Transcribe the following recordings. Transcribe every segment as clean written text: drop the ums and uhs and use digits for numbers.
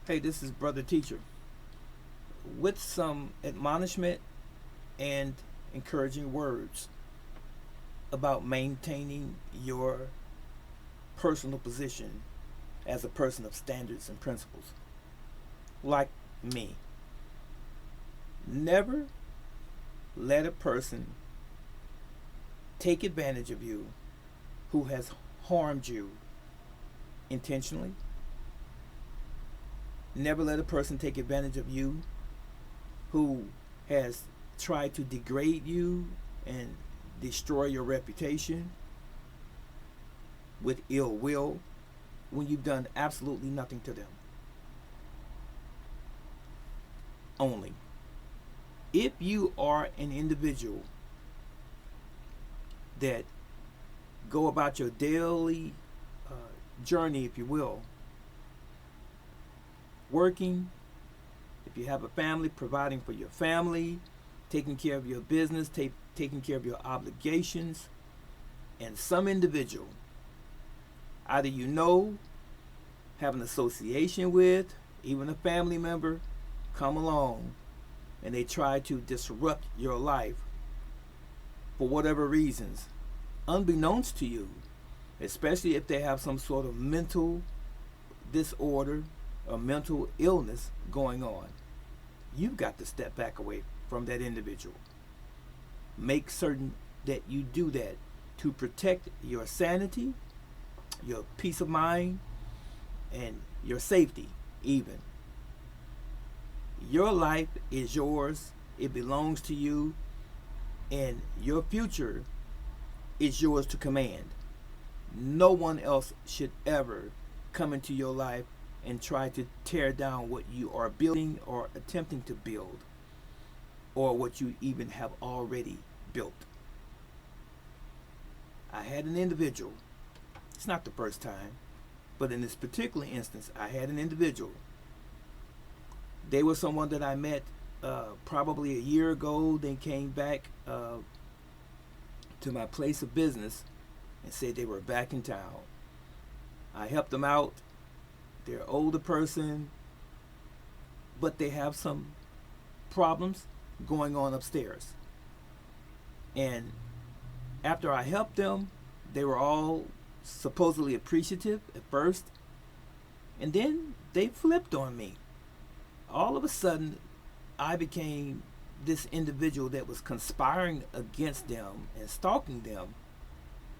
Hey, this is Brother Teacher with some admonishment and encouraging words about maintaining your personal position as a person of standards and principles. Like me, never let a person take advantage of you who has harmed you intentionally. Never let a person take advantage of you who has tried to degrade you and destroy your reputation with ill will when you've done absolutely nothing to them. Only if you are an individual that go about your daily journey, if you will, working, if you have a family, providing for your family, taking care of your business, taking care of your obligations, and some individual, either have an association with, even a family member, come along and they try to disrupt your life for whatever reasons, unbeknownst to you, especially if they have some sort of mental disorder or mental illness going on. You've got to step back away from that individual. Make certain that you do that to protect your sanity, your peace of mind, and your safety, even. Your life is yours, it belongs to you, and your future is yours to command. No one else should ever come into your life and try to tear down what you are building or attempting to build, or what you even have already built. I had an individual, it's not the first time, but in this particular instance, I had an individual. They were someone that I met probably a year ago. They came back to my place of business and said they were back in town. I helped them out. They're an older person, but they have some problems going on upstairs. And after I helped them, they were all supposedly appreciative at first, and then they flipped on me. All of a sudden, I became this individual that was conspiring against them and stalking them.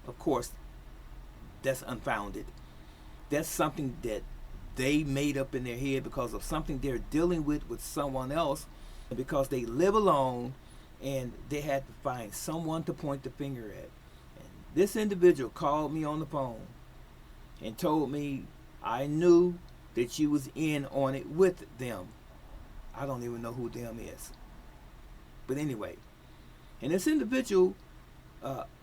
Of course, that's unfounded. That's something that they made up in their head because of something they're dealing with someone else, and because they live alone and they had to find someone to point the finger at. And this individual called me on the phone and told me, I knew that you was in on it with them. I don't even know who them is. But anyway, and this individual,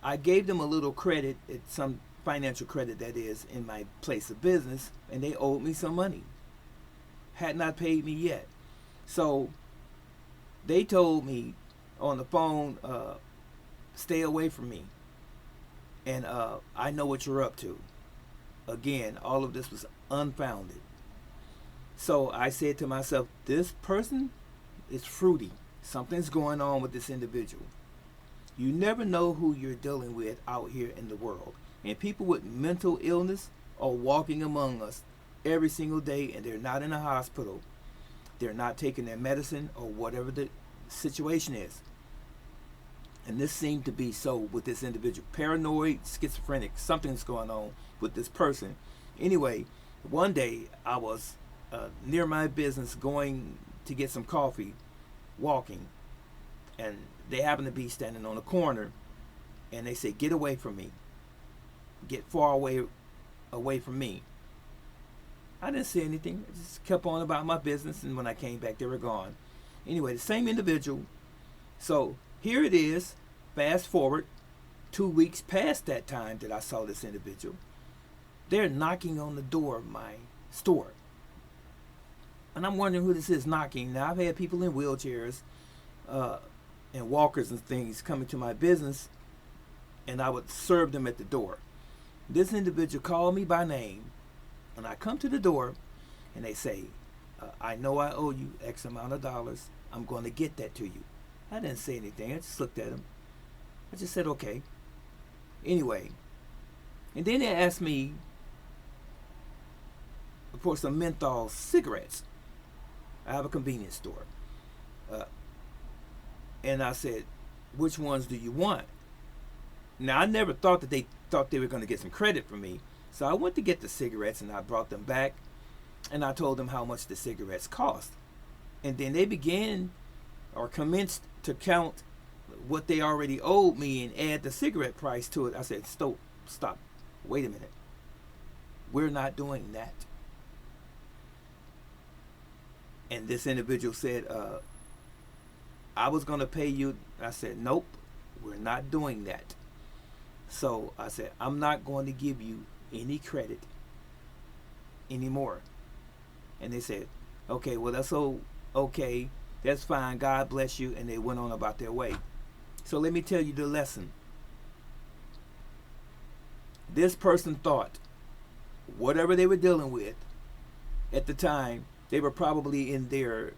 I gave them a little credit, some financial credit that is, in my place of business, and they owed me some money. Had not paid me yet. So they told me on the phone, stay away from me. And I know what you're up to. Again, all of this was unfounded. So I said to myself, this person is fruity. Something's going on with this individual. You never know who you're dealing with out here in the world. And people with mental illness are walking among us every single day, and they're not in a hospital. They're not taking their medicine or whatever the situation is. And this seemed to be so with this individual. Paranoid, schizophrenic, something's going on with this person. Anyway, one day I was near my business going to get some coffee, walking, and they happened to be standing on a corner, and they said, get away from me. Get far away from me. I didn't say anything. I just kept on about my business, and when I came back, they were gone. Anyway, the same individual. So here it is, fast forward 2 weeks past that time that I saw this individual. They're knocking on the door of my store. And I'm wondering who this is knocking. Now, I've had people in wheelchairs and walkers and things coming to my business, and I would serve them at the door. This individual called me by name, and I come to the door, and they say, I know I owe you X amount of dollars. I'm going to get that to you. I didn't say anything. I just looked at him. I just said, okay. Anyway, and then they asked me for some menthol cigarettes. I have a convenience store. And I said, which ones do you want? Now, I never thought that they thought they were going to get some credit from me. So I went to get the cigarettes and I brought them back and I told them how much the cigarettes cost. And then they began or commenced to count what they already owed me and add the cigarette price to it. I said, stop, wait a minute. We're not doing that. And this individual said, I was going to pay you. I said, nope, we're not doing that. So I said, I'm not going to give you any credit anymore. And they said, okay, well, that's okay. That's fine. God bless you. And they went on about their way. So let me tell you the lesson. This person thought whatever they were dealing with at the time, they were probably in their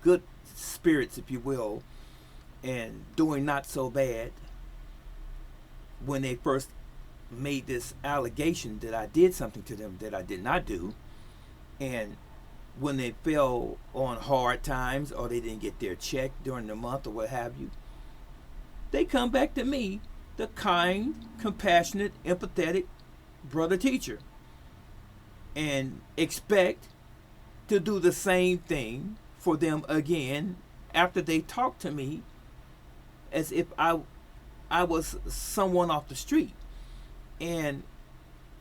good spirits, if you will, and doing not so bad when they first made this allegation that I did something to them that I did not do. And when they fell on hard times or they didn't get their check during the month or what have you, they come back to me, the kind, compassionate, empathetic brother teacher, and expect to do the same thing for them again after they talk to me as if I was someone off the street. And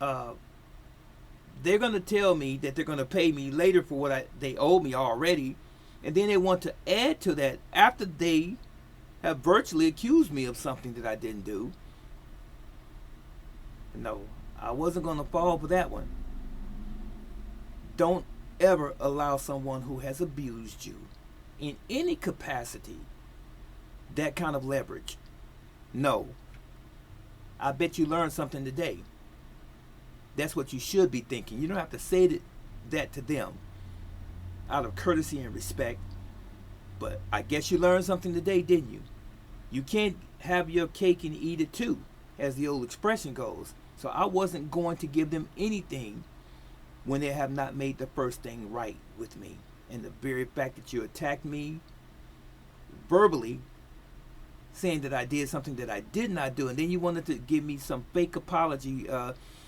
they're going to tell me that they're going to pay me later for what they owe me already. And then they want to add to that after they have virtually accused me of something that I didn't do. No, I wasn't going to fall for that one. Don't ever allow someone who has abused you in any capacity that kind of leverage. No. I bet you learned something today. That's what you should be thinking. You don't have to say that to them out of courtesy and respect. But I guess you learned something today, didn't you? You can't have your cake and eat it too, as the old expression goes. So I wasn't going to give them anything when they have not made the first thing right with me. And the very fact that you attacked me verbally, saying that I did something that I did not do, and then you wanted to give me some fake apology.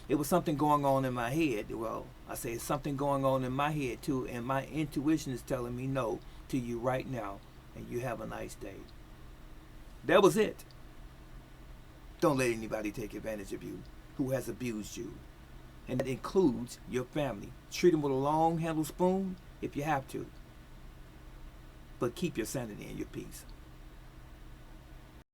It was something going on in my head. Well, I say it's something going on in my head too, and my intuition is telling me no to you right now, and you have a nice day. That was it. Don't let anybody take advantage of you who has abused you. And that includes your family. Treat them with a long handled spoon if you have to. But keep your sanity and your peace.